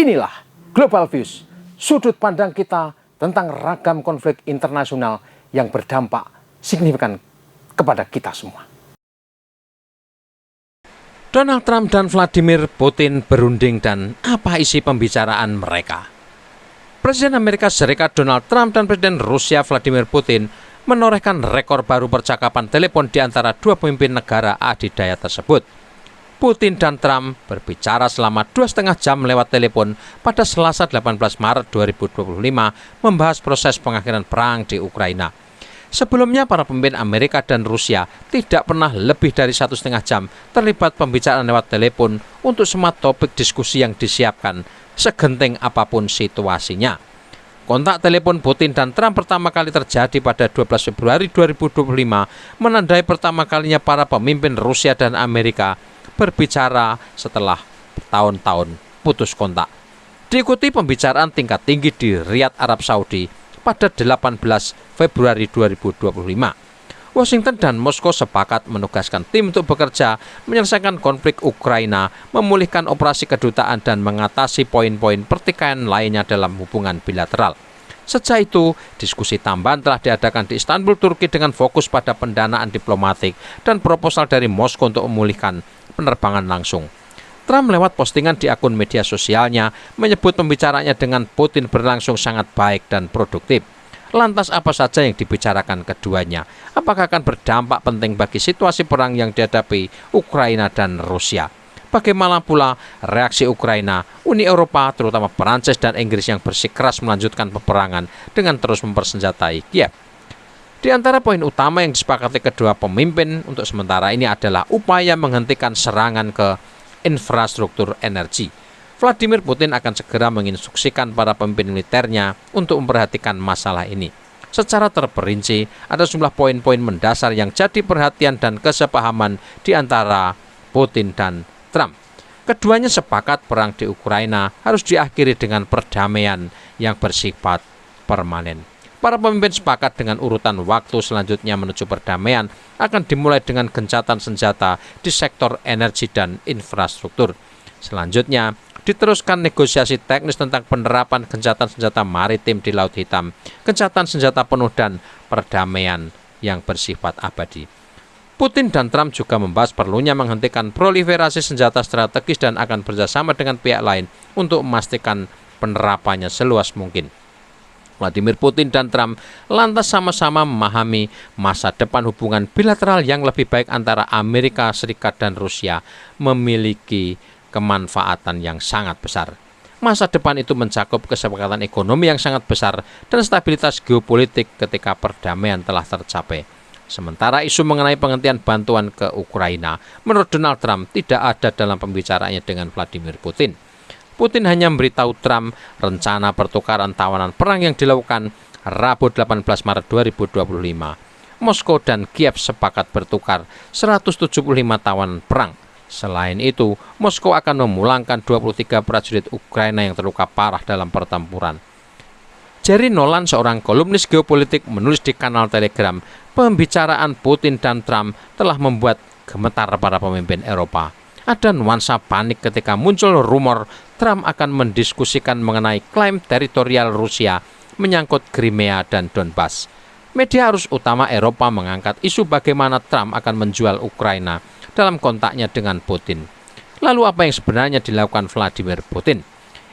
Inilah Global Views, sudut pandang kita tentang ragam konflik internasional yang berdampak signifikan kepada kita semua. Donald Trump dan Vladimir Putin berunding dan apa isi pembicaraan mereka? Presiden Amerika Serikat Donald Trump dan Presiden Rusia Vladimir Putin menorehkan rekor baru percakapan telepon di antara dua pemimpin negara adidaya tersebut. Putin dan Trump berbicara selama 2,5 jam lewat telepon pada Selasa 18 Maret 2025 membahas proses pengakhiran perang di Ukraina. Sebelumnya para pemimpin Amerika dan Rusia tidak pernah lebih dari 1,5 jam terlibat pembicaraan lewat telepon untuk semua topik diskusi yang disiapkan, segenting apapun situasinya. Kontak telepon Putin dan Trump pertama kali terjadi pada 12 Februari 2025, menandai pertama kalinya para pemimpin Rusia dan Amerika berbicara setelah bertahun-tahun putus kontak. Diikuti pembicaraan tingkat tinggi di Riyadh, Arab Saudi pada 18 Februari 2025. Washington dan Moskow sepakat menugaskan tim untuk bekerja menyelesaikan konflik Ukraina, memulihkan operasi kedutaan dan mengatasi poin-poin pertikaian lainnya dalam hubungan bilateral. Sejak itu, diskusi tambahan telah diadakan di Istanbul, Turki dengan fokus pada pendanaan diplomatik dan proposal dari Moskow untuk memulihkan penerbangan langsung. Trump lewat postingan di akun media sosialnya menyebut pembicaraannya dengan Putin berlangsung sangat baik dan produktif. Lantas apa saja yang dibicarakan keduanya? Apakah akan berdampak penting bagi situasi perang yang dihadapi Ukraina dan Rusia? Bagaimana pula reaksi Ukraina, Uni Eropa, terutama Perancis dan Inggris yang bersikeras melanjutkan peperangan dengan terus mempersenjatai Kiev? Di antara poin utama yang disepakati kedua pemimpin untuk sementara ini adalah upaya menghentikan serangan ke infrastruktur energi. Vladimir Putin akan segera menginstruksikan para pemimpin militernya untuk memperhatikan masalah ini. Secara terperinci, ada sejumlah poin-poin mendasar yang jadi perhatian dan kesepahaman di antara Putin dan Trump. Keduanya sepakat perang di Ukraina harus diakhiri dengan perdamaian yang bersifat permanen. Para pemimpin sepakat dengan urutan waktu selanjutnya menuju perdamaian akan dimulai dengan gencatan senjata di sektor energi dan infrastruktur. Selanjutnya, diteruskan negosiasi teknis tentang penerapan gencatan senjata maritim di Laut Hitam, gencatan senjata penuh dan perdamaian yang bersifat abadi. Putin dan Trump juga membahas perlunya menghentikan proliferasi senjata strategis dan akan bekerjasama dengan pihak lain untuk memastikan penerapannya seluas mungkin. Vladimir Putin dan Trump lantas sama-sama memahami masa depan hubungan bilateral yang lebih baik antara Amerika Serikat dan Rusia memiliki kemanfaatan yang sangat besar. Masa depan itu mencakup kesepakatan ekonomi yang sangat besar dan stabilitas geopolitik ketika perdamaian telah tercapai. Sementara isu mengenai penghentian bantuan ke Ukraina, menurut Donald Trump tidak ada dalam pembicaraannya dengan Vladimir Putin. Putin hanya memberitahu Trump rencana pertukaran tawanan perang yang dilakukan Rabu 18 Maret 2025. Moskow dan Kiev sepakat bertukar 175 tawanan perang. Selain itu, Moskow akan memulangkan 23 prajurit Ukraina yang terluka parah dalam pertempuran. Jerry Nolan, seorang kolumnis geopolitik, menulis di kanal Telegram, pembicaraan Putin dan Trump telah membuat gemetar para pemimpin Eropa. Ada nuansa panik ketika muncul rumor Trump akan mendiskusikan mengenai klaim teritorial Rusia menyangkut Crimea dan Donbas. Media arus utama Eropa mengangkat isu bagaimana Trump akan menjual Ukraina dalam kontaknya dengan Putin. Lalu apa yang sebenarnya dilakukan Vladimir Putin?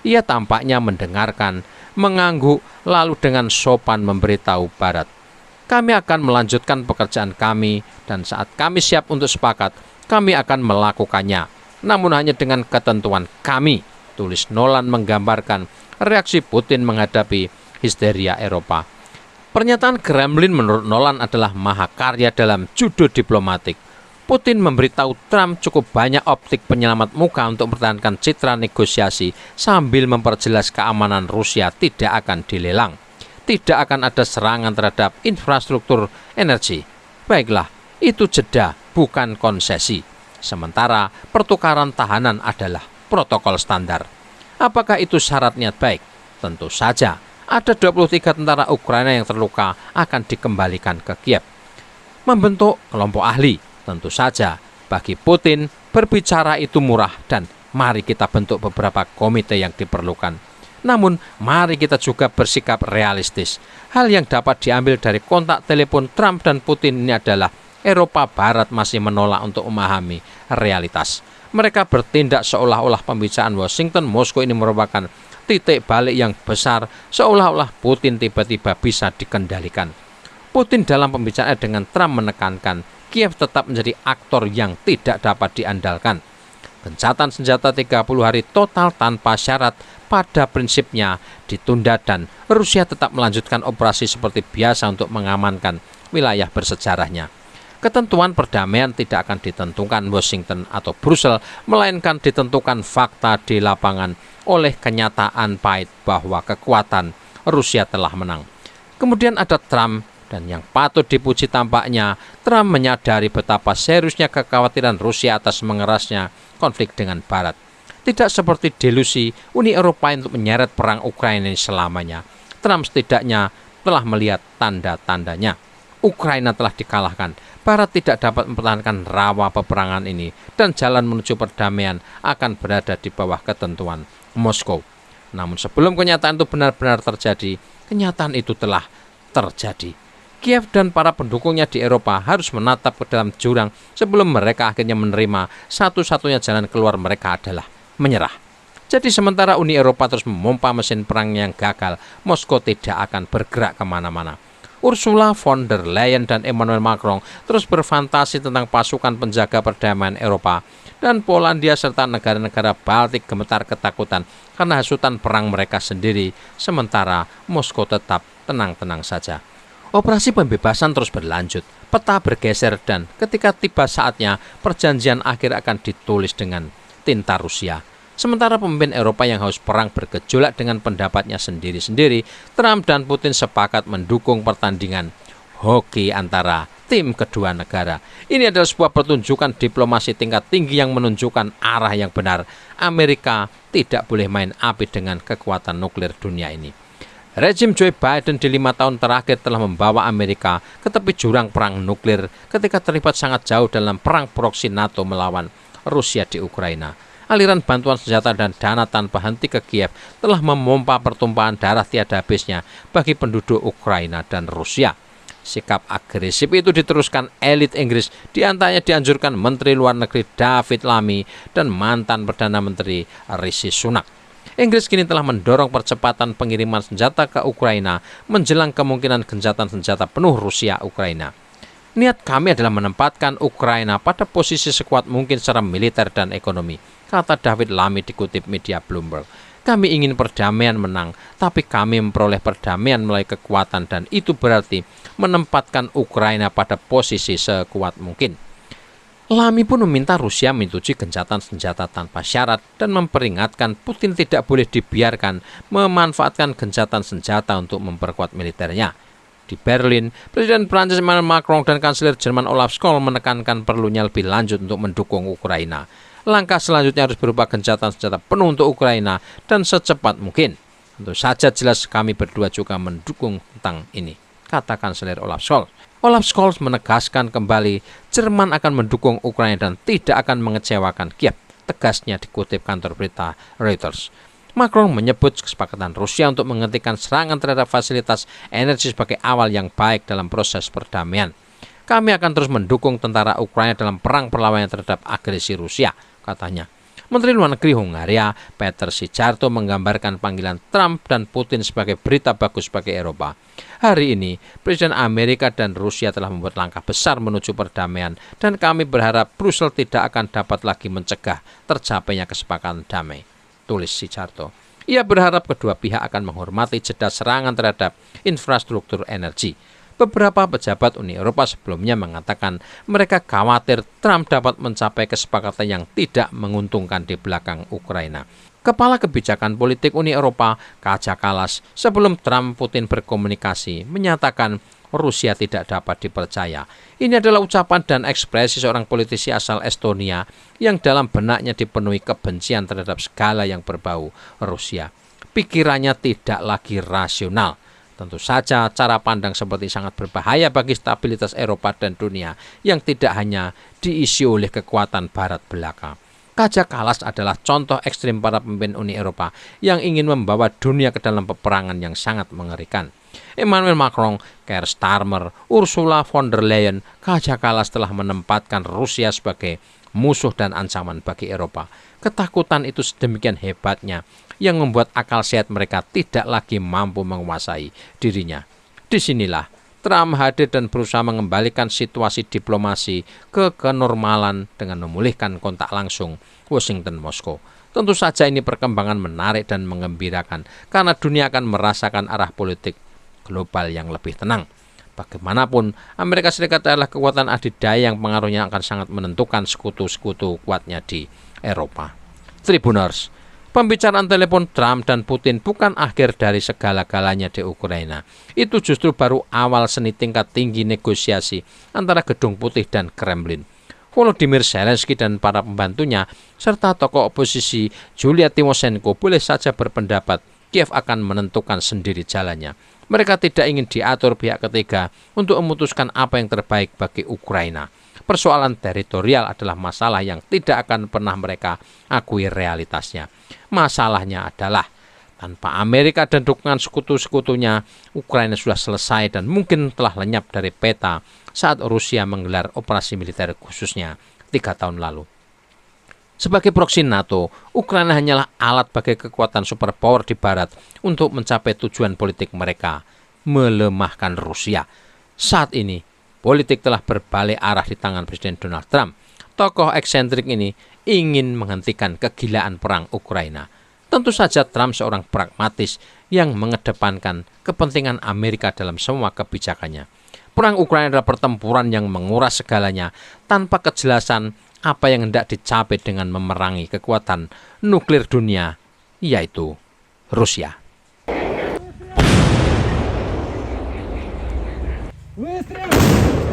Ia tampaknya mendengarkan, mengangguk, lalu dengan sopan memberitahu Barat, kami akan melanjutkan pekerjaan kami dan saat kami siap untuk sepakat, kami akan melakukannya. Namun hanya dengan ketentuan kami, tulis Nolan menggambarkan reaksi Putin menghadapi histeria Eropa. Pernyataan Kremlin menurut Nolan adalah mahakarya dalam judo diplomatik. Putin memberitahu Trump cukup banyak optik penyelamat muka untuk mempertahankan citra negosiasi sambil memperjelas keamanan Rusia tidak akan dilelang. Tidak akan ada serangan terhadap infrastruktur energi. Baiklah, itu jeda, bukan konsesi. Sementara pertukaran tahanan adalah protokol standar. Apakah itu syarat niat baik? Tentu saja. Ada 23 tentara Ukraina yang terluka akan dikembalikan ke Kiev. Membentuk kelompok ahli. Tentu saja, bagi Putin berbicara itu murah dan Mari kita bentuk beberapa komite yang diperlukan. Namun, mari kita juga bersikap realistis. Hal yang dapat diambil dari kontak telepon Trump dan Putin ini adalah Eropa Barat masih menolak untuk memahami realitas. Mereka bertindak seolah-olah pembicaraan Washington-Moskow ini merupakan titik balik yang besar, seolah-olah Putin tiba-tiba bisa dikendalikan. Putin dalam pembicaraan dengan Trump menekankan Kiev tetap menjadi aktor yang tidak dapat diandalkan. Gencatan senjata 30 hari total tanpa syarat pada prinsipnya ditunda dan Rusia tetap melanjutkan operasi seperti biasa untuk mengamankan wilayah bersejarahnya. Ketentuan perdamaian tidak akan ditentukan Washington atau Brussel, melainkan ditentukan fakta di lapangan oleh kenyataan pahit bahwa kekuatan Rusia telah menang. Kemudian ada Trump, dan yang patut dipuji tampaknya, Trump menyadari betapa seriusnya kekhawatiran Rusia atas mengerasnya konflik dengan Barat. Tidak seperti delusi Uni Eropa untuk menyeret perang Ukraina ini selamanya. Trump setidaknya telah melihat tanda-tandanya. Ukraina telah dikalahkan. Barat tidak dapat mempertahankan rawa peperangan ini dan jalan menuju perdamaian akan berada di bawah ketentuan Moskow. Namun sebelum kenyataan itu benar-benar terjadi, kenyataan itu telah terjadi. Kiev dan para pendukungnya di Eropa harus menatap ke dalam jurang sebelum mereka akhirnya menerima satu-satunya jalan keluar mereka adalah menyerah. Jadi sementara Uni Eropa terus memompa mesin perang yang gagal, Moskow tidak akan bergerak kemana-mana. Ursula von der Leyen dan Emmanuel Macron terus berfantasi tentang pasukan penjaga perdamaian Eropa, dan Polandia serta negara-negara Baltik gemetar ketakutan karena hasutan perang mereka sendiri, sementara Moskow tetap tenang-tenang saja. Operasi pembebasan terus berlanjut, peta bergeser, dan ketika tiba saatnya, perjanjian akhir akan ditulis dengan tinta Rusia. Sementara pemimpin Eropa yang haus perang bergejolak dengan pendapatnya sendiri-sendiri, Trump dan Putin sepakat mendukung pertandingan hoki antara tim kedua negara. Ini adalah sebuah pertunjukan diplomasi tingkat tinggi yang menunjukkan arah yang benar. Amerika tidak boleh main api dengan kekuatan nuklir dunia ini. Rezim Joe Biden di 5 tahun terakhir telah membawa Amerika ke tepi jurang perang nuklir ketika terlibat sangat jauh dalam perang proksi NATO melawan Rusia di Ukraina. Aliran bantuan senjata dan dana tanpa henti ke Kiev telah memompa pertumpahan darah tiada habisnya bagi penduduk Ukraina dan Rusia. Sikap agresif itu diteruskan elit Inggris, diantaranya dianjurkan Menteri Luar Negeri David Lammy dan mantan Perdana Menteri Rishi Sunak. Inggris kini telah mendorong percepatan pengiriman senjata ke Ukraina menjelang kemungkinan gencatan senjata penuh Rusia-Ukraina. Niat kami adalah menempatkan Ukraina pada posisi sekuat mungkin secara militer dan ekonomi, kata David Lammy dikutip media Bloomberg. Kami ingin perdamaian menang, tapi kami memperoleh perdamaian melalui kekuatan dan itu berarti menempatkan Ukraina pada posisi sekuat mungkin. Lammy pun meminta Rusia menyetujui gencatan senjata tanpa syarat dan memperingatkan Putin tidak boleh dibiarkan memanfaatkan gencatan senjata untuk memperkuat militernya. Di Berlin, Presiden Prancis Emmanuel Macron dan Kanselir Jerman Olaf Scholz menekankan perlunya lebih lanjut untuk mendukung Ukraina. Langkah selanjutnya harus berupa gencatan senjata penuh untuk Ukraina dan secepat mungkin. Tentu saja jelas kami berdua juga mendukung tentang ini, kata Kanselir Olaf Scholz. Olaf Scholz menegaskan kembali Jerman akan mendukung Ukraina dan tidak akan mengecewakan Kiev, tegasnya dikutip kantor berita Reuters. Macron menyebut kesepakatan Rusia untuk menghentikan serangan terhadap fasilitas energi sebagai awal yang baik dalam proses perdamaian. Kami akan terus mendukung tentara Ukraina dalam perang perlawanan terhadap agresi Rusia, katanya. Menteri Luar Negeri Hungaria, Peter Szijjarto, menggambarkan panggilan Trump dan Putin sebagai berita bagus bagi Eropa. Hari ini, Presiden Amerika dan Rusia telah membuat langkah besar menuju perdamaian dan kami berharap Brussel tidak akan dapat lagi mencegah tercapainya kesepakatan damai, tulis Szijjarto. Ia berharap kedua pihak akan menghormati jeda serangan terhadap infrastruktur energi. Beberapa pejabat Uni Eropa sebelumnya mengatakan mereka khawatir Trump dapat mencapai kesepakatan yang tidak menguntungkan di belakang Ukraina. Kepala Kebijakan Politik Uni Eropa, Kaja Kallas, sebelum Trump-Putin berkomunikasi, menyatakan Rusia tidak dapat dipercaya. Ini adalah ucapan dan ekspresi seorang politisi asal Estonia yang dalam benaknya dipenuhi kebencian terhadap segala yang berbau Rusia. Pikirannya tidak lagi rasional. Tentu saja cara pandang seperti sangat berbahaya bagi stabilitas Eropa dan dunia yang tidak hanya diisi oleh kekuatan Barat belaka. Kaja Kallas adalah contoh ekstrim para pemimpin Uni Eropa yang ingin membawa dunia ke dalam peperangan yang sangat mengerikan. Emmanuel Macron, Keir Starmer, Ursula von der Leyen, Kaja Kallas telah menempatkan Rusia sebagai musuh dan ancaman bagi Eropa. Ketakutan itu sedemikian hebatnya yang membuat akal sehat mereka tidak lagi mampu menguasai dirinya. Disinilah Trump hadir dan berusaha mengembalikan situasi diplomasi ke kenormalan dengan memulihkan kontak langsung Washington-Moskow. Tentu saja ini perkembangan menarik dan menggembirakan karena dunia akan merasakan arah politik global yang lebih tenang. Bagaimanapun, Amerika Serikat adalah kekuatan adidaya yang pengaruhnya akan sangat menentukan sekutu-sekutu kuatnya di Eropa. Tribuners, pembicaraan telepon Trump dan Putin bukan akhir dari segala-galanya di Ukraina. Itu justru baru awal seni tingkat tinggi negosiasi antara Gedung Putih dan Kremlin. Volodymyr Zelensky dan para pembantunya, serta tokoh oposisi Yulia Tymoshenko boleh saja berpendapat Kiev akan menentukan sendiri jalannya. Mereka tidak ingin diatur pihak ketiga untuk memutuskan apa yang terbaik bagi Ukraina. Persoalan teritorial adalah masalah yang tidak akan pernah mereka akui realitasnya. Masalahnya adalah tanpa Amerika dan dukungan sekutu-sekutunya, Ukraina sudah selesai dan mungkin telah lenyap dari peta saat Rusia menggelar operasi militer khususnya 3 tahun lalu. Sebagai proksi NATO, Ukraina hanyalah alat bagi kekuatan superpower di Barat untuk mencapai tujuan politik mereka, melemahkan Rusia. Saat ini, politik telah berbalik arah di tangan Presiden Donald Trump. Tokoh eksentrik ini ingin menghentikan kegilaan perang Ukraina. Tentu saja Trump seorang pragmatis yang mengedepankan kepentingan Amerika dalam semua kebijakannya. Perang Ukraina adalah pertempuran yang menguras segalanya tanpa kejelasan apa yang hendak dicapai dengan memerangi kekuatan nuklir dunia, yaitu Rusia. Выстрел!